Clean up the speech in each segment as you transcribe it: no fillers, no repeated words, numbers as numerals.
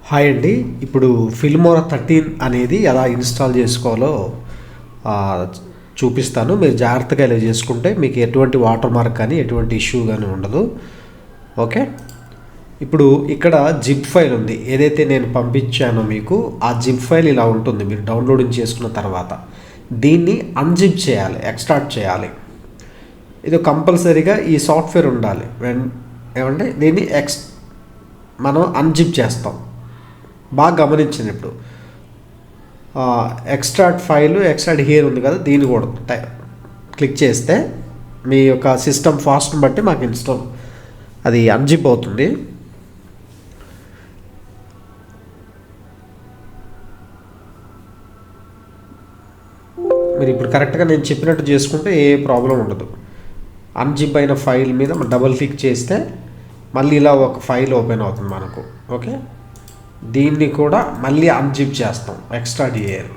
Hi అండి. ఇప్పుడు Filmora 13 అనేది ఎలా ఇన్స్టాల్ చేసుకోవాలో ఆ, చూపిస్తాను. మీరు జాగ్రత్తగా ఇలా చేసుకుంటే మీకు ఎటువంటి వాటర్ మార్క్ కానీ ఎటువంటి ఇష్యూ కానీ ఉండదు. ఓకే, ఇప్పుడు ఇక్కడ జిప్ ఫైల్ ఉంది. ఏదైతే నేను పంపించానో మీకు ఆ జిప్ ఫైల్ ఇలా ఉంటుంది. మీరు డౌన్లోడింగ్ చేసుకున్న తర్వాత దీన్ని అన్జిప్ చేయాలి, ఎక్స్ట్రాక్ట్ చేయాలి. ఇది కంపల్సరీగా ఈ సాఫ్ట్వేర్ ఉండాలి. ఏమంటే దీన్ని మనం అన్జిప్ చేస్తాం. బాగా గమనించింది. ఇప్పుడు ఎక్స్ట్రాక్ట్ ఫైల్, ఎక్స్ట్రాక్ట్ హియర్ ఉంది కదా, దీన్ని కూడా క్లిక్ చేస్తే మీ యొక్క సిస్టమ్ ఫాస్ట్ని బట్టి మాకు ఇన్స్టాల్ అది అన్జిప్ అవుతుంది. మీరు ఇప్పుడు కరెక్ట్గా నేను చెప్పినట్టు చేసుకుంటే ఏ ప్రాబ్లం ఉండదు. అన్జిప్ అయిన ఫైల్ మీద డబుల్ క్లిక్ చేస్తే మళ్ళీ ఇలా ఒక ఫైల్ ఓపెన్ అవుతుంది మనకు. ఓకే, దీన్ని కూడా మళ్ళీ అన్జిప్ చేస్తాం, ఎక్స్ట్రా డిఏర్.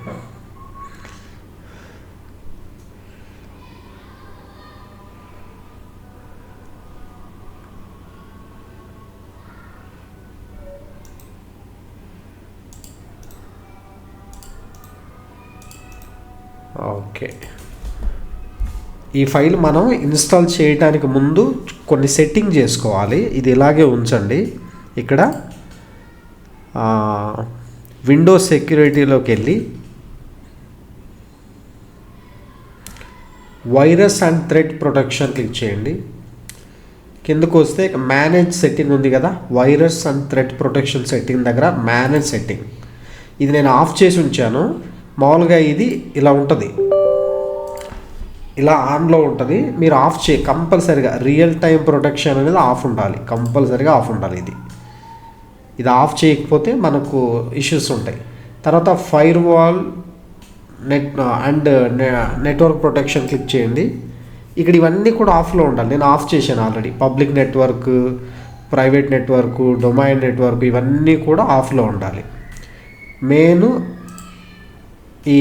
ఓకే, ఈ ఫైల్ మనం ఇన్స్టాల్ చేయడానికి ముందు కొన్ని సెట్టింగ్ చేసుకోవాలి. ఇది ఇలాగే ఉంచండి. ఇక్కడ విండోస్ సెక్యూరిటీలోకి వెళ్ళి virus and threat protection click చేయండి. కిందకు వస్తే మేనేజ్ సెట్టింగ్ ఉంది కదా, virus and threat protection setting దగ్గర మేనేజ్ సెట్టింగ్, ఇది నేను ఆఫ్ చేసి ఉంచాను. మామూలుగా ఇది ఇలా ఉంటుంది, ఇలా ఆన్లో ఉంటుంది. మీరు ఆఫ్ కంపల్సరీగా రియల్ టైం ప్రొటెక్షన్ అనేది ఆఫ్ ఉండాలి, కంపల్సరీగా ఆఫ్ ఉండాలి. ఇది ఆఫ్ చేయకపోతే మనకు ఇష్యూస్ ఉంటాయి. తర్వాత firewall network protection click చేయండి. ఇక్కడ ఇవన్నీ కూడా ఆఫ్లో ఉండాలి. నేను ఆఫ్ చేశాను already. Public network, private network, domain network ఇవన్నీ కూడా ఆఫ్లో ఉండాలి. మెయిన్ ఈ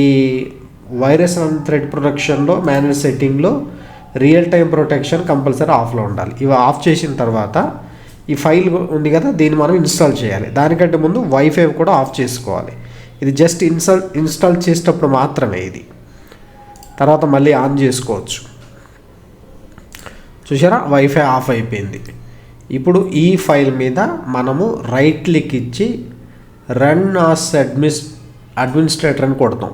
వైరస్ అండ్ థ్రెట్ ప్రొటెక్షన్లో మేనేజ్ సెట్టింగ్లో రియల్ టైం ప్రొటెక్షన్ కంపల్సరీ ఆఫ్లో ఉండాలి. ఇవి ఆఫ్ చేసిన తర్వాత ఈ ఫైల్ ఉంది కదా, దీన్ని మనం ఇన్స్టాల్ చేయాలి. దానికంటే ముందు వైఫై కూడా ఆఫ్ చేసుకోవాలి. ఇది జస్ట్ ఇన్స్టాల్ చేసేటప్పుడు మాత్రమే ఇది. తర్వాత మళ్ళీ ఆన్ చేసుకోవచ్చు. చూసారా, వైఫై ఆఫ్ అయిపోయింది. ఇప్పుడు ఈ ఫైల్ మీద మనము రైట్ క్లిక్ ఇచ్చి రన్ ఆస్ అడ్మినిస్ట్రేటర్ అని కొడతాం.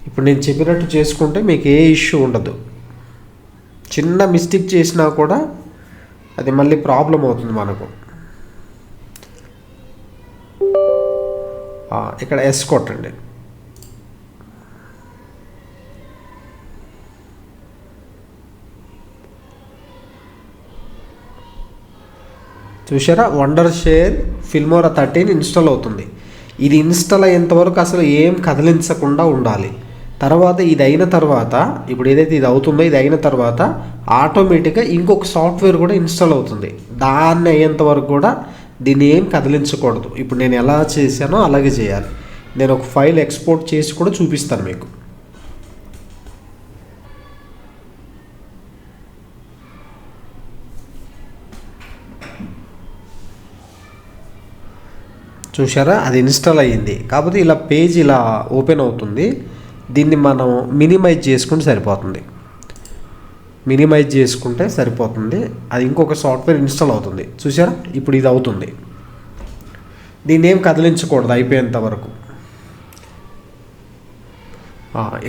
ఇప్పుడు నేను చెప్పినట్టు చేసుకుంటే మీకు ఏ ఇష్యూ ఉండదు. చిన్న మిస్టేక్ చేసినా కూడా అది మళ్ళీ ప్రాబ్లం అవుతుంది మనకు. ఇక్కడ ఎస్ కొట్టండి. చూసారా, వండర్ షేర్ ఫిల్మోరా 13 ఇన్స్టాల్ అవుతుంది. ఇది ఇన్స్టాల్ అయ్యేంతవరకు అసలు ఏం కదిలించకుండా ఉండాలి. తర్వాత ఇది అయిన తర్వాత, ఇప్పుడు ఏదైతే ఇది అవుతుందో ఇది అయిన తర్వాత ఆటోమేటిక్గా ఇంకొక సాఫ్ట్వేర్ కూడా ఇన్స్టాల్ అవుతుంది. దాన్ని అయ్యేంత వరకు కూడా దీన్ని ఏం కదిలించకూడదు. ఇప్పుడు నేను ఎలా చేశానో అలాగే చేయాలి. నేను ఒక ఫైల్ ఎక్స్పోర్ట్ చేసి కూడా చూపిస్తాను మీకు. చూసారా, అది ఇన్స్టాల్ అయ్యింది. కాకపోతే ఇలా పేజ్ ఇలా ఓపెన్ అవుతుంది. దీన్ని మనం మినిమైజ్ చేసుకుంటే సరిపోతుంది. మినిమైజ్ చేసుకుంటే సరిపోతుంది. అది ఇంకొక సాఫ్ట్వేర్ ఇన్స్టాల్ అవుతుంది. చూసారా, ఇప్పుడు ఇది అవుతుంది. దీన్ని ఏం కదిలించకూడదు అయిపోయేంత వరకు.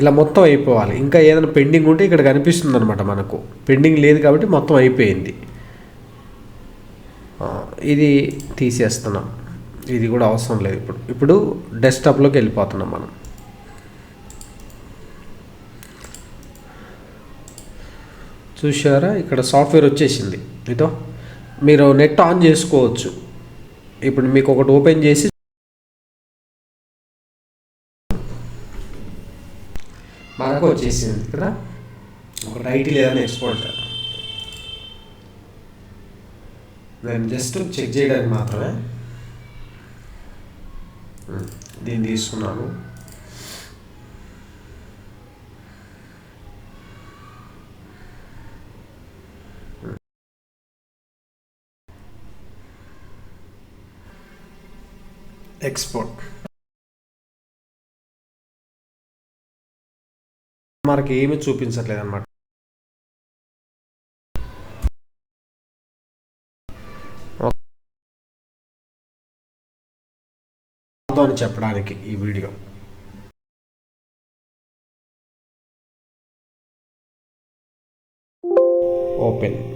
ఇలా మొత్తం అయిపోవాలి. ఇంకా ఏదైనా పెండింగ్ ఉంటే ఇక్కడ కనిపిస్తుంది అనమాట. మనకు పెండింగ్ లేదు కాబట్టి మొత్తం అయిపోయింది. ఇది తీసేస్తున్నాం, ఇది కూడా అవసరం లేదు. ఇప్పుడు డెస్క్టాప్లోకి వెళ్ళిపోతున్నాం మనం. చూసారా, ఇక్కడ సాఫ్ట్వేర్ వచ్చేసింది. ఇదో మీరు నెట్ ఆన్ చేసుకోవచ్చు. ఇప్పుడు మీకు ఒకటి ఓపెన్ చేసి మనకు వచ్చేసింది. ఇక్కడ ఒక ఐటీ లేదని ఎక్స్పోర్ట్, నేను జస్ట్ చెక్ చేయడానికి మాత్రమే దీన్ని తీసుకున్నాను. ఎక్స్పోర్ట్ మనకి ఏమీ చూపించట్లేదు అనమాట. అని చెప్పడానికి ఈ వీడియో. ఓపెన్